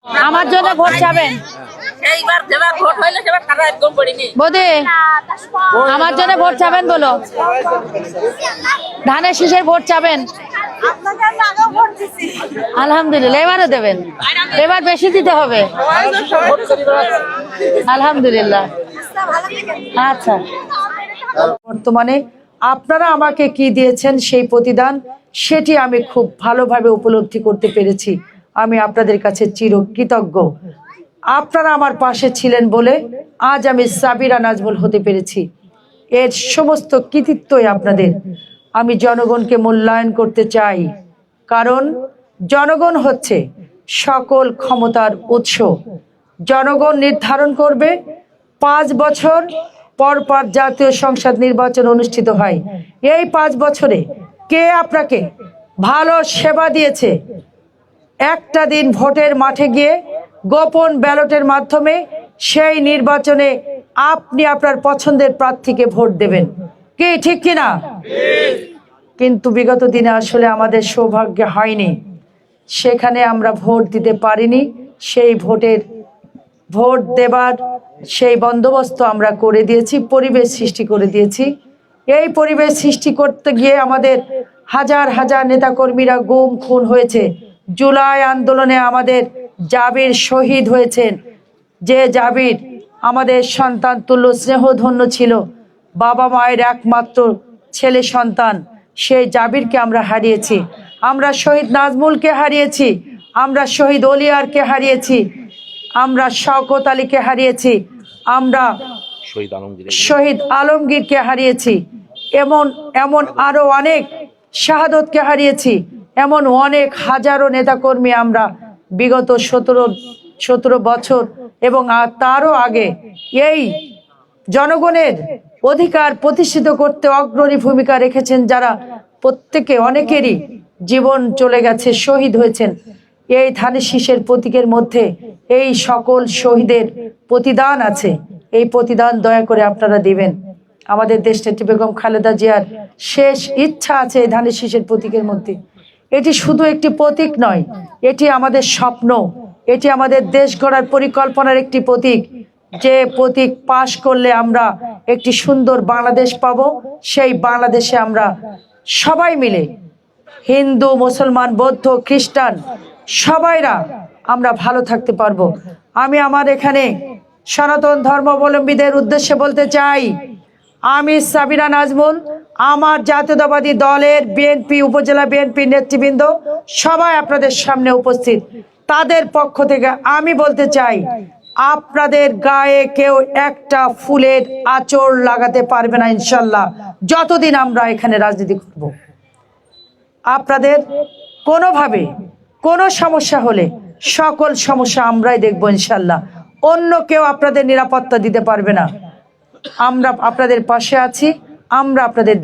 আমার জন্য ভোট চাবেন বৌদি, আমার জন্য ভোট চাবেন বলো। ধানের শীষের ভোট চাবেন? আলহামদুলিল্লাহ, এবারও দেবেন? এবার বেশি দিতে হবে। আলহামদুলিল্লাহ। আচ্ছা, বর্তমানে আপনারা আমাকে কি দিয়েছেন সেই প্রতিদান, সেটি আমি খুব ভালোভাবে উপলব্ধি করতে পেরেছি। আমি আপনাদের কাছে চিরকৃতজ্ঞ। আপনারা আমার পাশে ছিলেন বলে আজ আমি সাবিরা নাজমুল হতে পেরেছি। এর সমস্ত কৃতিত্বই আপনাদের। আমি জনগণকে মূল্যায়ন করতে চাই, কারণ জনগণ হচ্ছে সকল ক্ষমতার উৎস। জনগণ নির্ধারণ করবে 5 বছর পর পর জাতীয় সংসদ নির্বাচন অনুষ্ঠিত হয়। এই 5 বছরে কে আপনাকে ভালো সেবা দিয়েছে? একটা দিন ভোটের মাঠে গিয়ে গোপন ব্যালটের মাধ্যমে সেই নির্বাচনে আপনি আপনার পছন্দের প্রার্থীকে ভোট দেবেন, কি ঠিক কিনা? কিন্তু বিগত দিনে আসলে আমাদের সৌভাগ্য হয়নি, সেখানে আমরা ভোট দিতে পারিনি। সেই ভোট দেবার সেই বন্দোবস্ত আমরা করে দিয়েছি, পরিবেশ সৃষ্টি করে দিয়েছি। এই পরিবেশ সৃষ্টি করতে গিয়ে আমাদের হাজার হাজার নেতাকর্মীরা গুম খুন হয়েছে। জুলাই আন্দোলনে আমাদের জাবির শহীদ হয়েছেন, যে জাবির আমাদের সন্তান তুল্য স্নেহধন্য ছিল, বাবা মায়ের একমাত্র ছেলে সন্তান, সেই জাবিরকে আমরা হারিয়েছি। আমরা শহীদ নাজমুলকে হারিয়েছি, আমরা শহীদ ওলিয়ারকে হারিয়েছি, আমরা শওকত আলীকে হারিয়েছি, আমরা শহীদ আলমগীরকে হারিয়েছি, এমন আরো অনেক শাহাদতকে হারিয়েছি। এমন অনেক হাজারো নেতাকর্মী আমরা বিগত 17 বছর এবং তারও আগে এই জনগণের অধিকার প্রতিষ্ঠিত করতে অগ্রণী ভূমিকা রেখেছেন, যারা প্রত্যেকে অনেকেরই জীবন চলে গেছে, শহীদ হয়েছেন। এই ধানের শীষের প্রতীকের মধ্যে এই সকল শহীদের প্রতিদান আছে। এই প্রতিদান দয়া করে আপনারা দিবেন। আমাদের দেশনেত্রী বেগম খালেদা জিয়ার শেষ ইচ্ছা আছে এই ধানের শীষের প্রতীকের মধ্যে। এটি শুধু একটি প্রতীক নয়, এটি আমাদের স্বপ্ন, এটি আমাদের দেশ গড়ার পরিকল্পনার একটি প্রতীক। যে প্রতীক পাশ করলে আমরা একটি সুন্দর বাংলাদেশ পাব। সেই বাংলাদেশে আমরা সবাই মিলে, হিন্দু, মুসলমান, বৌদ্ধ, খ্রিস্টান, সবাইরা আমরা ভালো থাকতে পারবো। আমি আমার এখানে সনাতন ধর্মাবলম্বীদের উদ্দেশ্যে বলতে চাই, আমি সাবিরা নাজমুল, আমার জাতীয়তাবাদী দলের বিএনপি উপজেলা বিএনপি নেতৃবৃন্দ সবাই আপনাদের সামনে উপস্থিত। তাদের পক্ষ থেকে আমি বলতে চাই, আপনাদের গায়ে কেউ একটা ফুলের আঁচড় লাগাতে পারবে না ইনশাল্লাহ, যতদিন আমরা এখানে রাজনীতি করব। আপনাদের কোনোভাবে কোনো সমস্যা হলে সকল সমস্যা আমরাই দেখবো ইনশাল্লাহ। অন্য কেউ আপনাদের নিরাপত্তা দিতে পারবে না। আমরা আপনাদের পাশে আছি, আমরা আপনাদের